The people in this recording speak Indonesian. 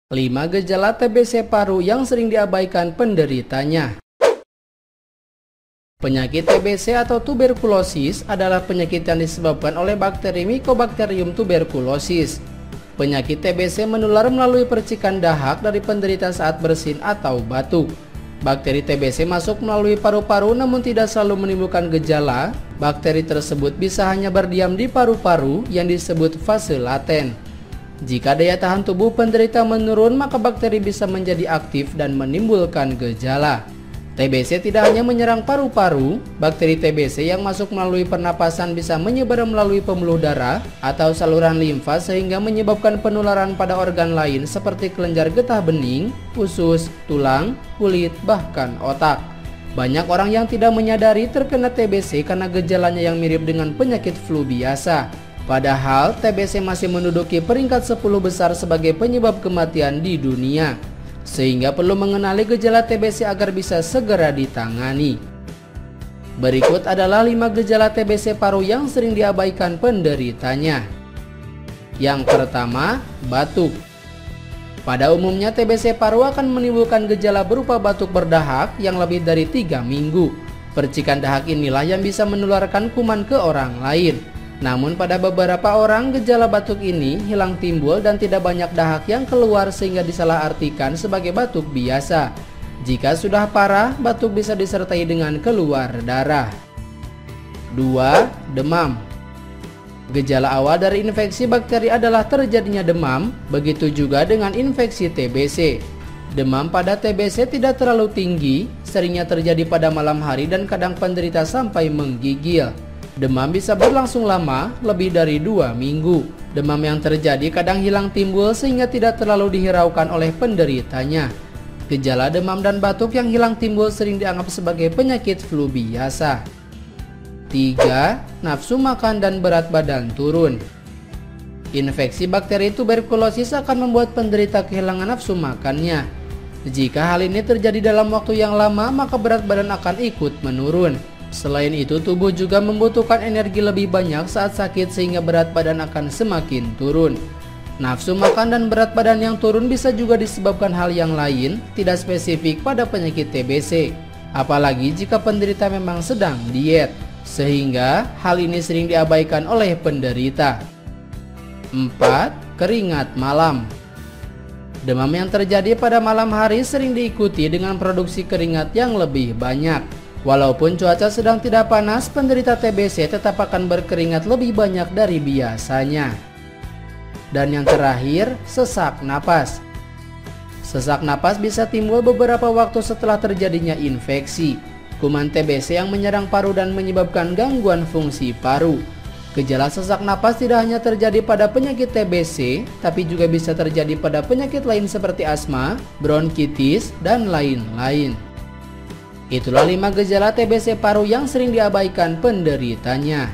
5 gejala TBC paru yang sering diabaikan penderitanya. Penyakit TBC atau tuberkulosis adalah penyakit yang disebabkan oleh bakteri Mycobacterium tuberculosis. Penyakit TBC menular melalui percikan dahak dari penderita saat bersin atau batuk. Bakteri TBC masuk melalui paru-paru namun tidak selalu menimbulkan gejala. Bakteri tersebut bisa hanya berdiam di paru-paru yang disebut fase laten. Jika daya tahan tubuh penderita menurun, maka bakteri bisa menjadi aktif dan menimbulkan gejala. TBC tidak hanya menyerang paru-paru, bakteri TBC yang masuk melalui pernapasan bisa menyebar melalui pembuluh darah atau saluran limfa sehingga menyebabkan penularan pada organ lain seperti kelenjar getah bening, usus, tulang, kulit, bahkan otak. Banyak orang yang tidak menyadari terkena TBC karena gejalanya yang mirip dengan penyakit flu biasa. Padahal TBC masih menduduki peringkat 10 besar sebagai penyebab kematian di dunia. Sehingga perlu mengenali gejala TBC agar bisa segera ditangani. Berikut adalah 5 gejala TBC paru yang sering diabaikan penderitanya. Yang pertama, batuk. Pada umumnya TBC paru akan menimbulkan gejala berupa batuk berdahak yang lebih dari 3 minggu. Percikan dahak inilah yang bisa menularkan kuman ke orang lain. Namun pada beberapa orang gejala batuk ini hilang timbul dan tidak banyak dahak yang keluar sehingga disalahartikan sebagai batuk biasa. Jika sudah parah, batuk bisa disertai dengan keluar darah. 2. Demam. Gejala awal dari infeksi bakteri adalah terjadinya demam, begitu juga dengan infeksi TBC. Demam pada TBC tidak terlalu tinggi, seringnya terjadi pada malam hari dan kadang penderita sampai menggigil. Demam bisa berlangsung lama, lebih dari 2 minggu. Demam yang terjadi kadang hilang timbul sehingga tidak terlalu dihiraukan oleh penderitanya. Gejala demam dan batuk yang hilang timbul sering dianggap sebagai penyakit flu biasa. 3. Nafsu makan dan berat badan turun. Infeksi bakteri tuberkulosis akan membuat penderita kehilangan nafsu makannya. Jika hal ini terjadi dalam waktu yang lama, maka berat badan akan ikut menurun. Selain itu, tubuh juga membutuhkan energi lebih banyak saat sakit sehingga berat badan akan semakin turun. Nafsu makan dan berat badan yang turun bisa juga disebabkan hal yang lain, tidak spesifik pada penyakit TBC. Apalagi jika penderita memang sedang diet, sehingga hal ini sering diabaikan oleh penderita. 4. Keringat malam. Demam yang terjadi pada malam hari sering diikuti dengan produksi keringat yang lebih banyak. Walaupun cuaca sedang tidak panas, penderita TBC tetap akan berkeringat lebih banyak dari biasanya. Dan yang terakhir, sesak napas. Sesak napas bisa timbul beberapa waktu setelah terjadinya infeksi. Kuman TBC yang menyerang paru dan menyebabkan gangguan fungsi paru. Gejala sesak napas tidak hanya terjadi pada penyakit TBC, tapi juga bisa terjadi pada penyakit lain seperti asma, bronkitis, dan lain-lain. Itulah 5 gejala TBC paru yang sering diabaikan penderitanya.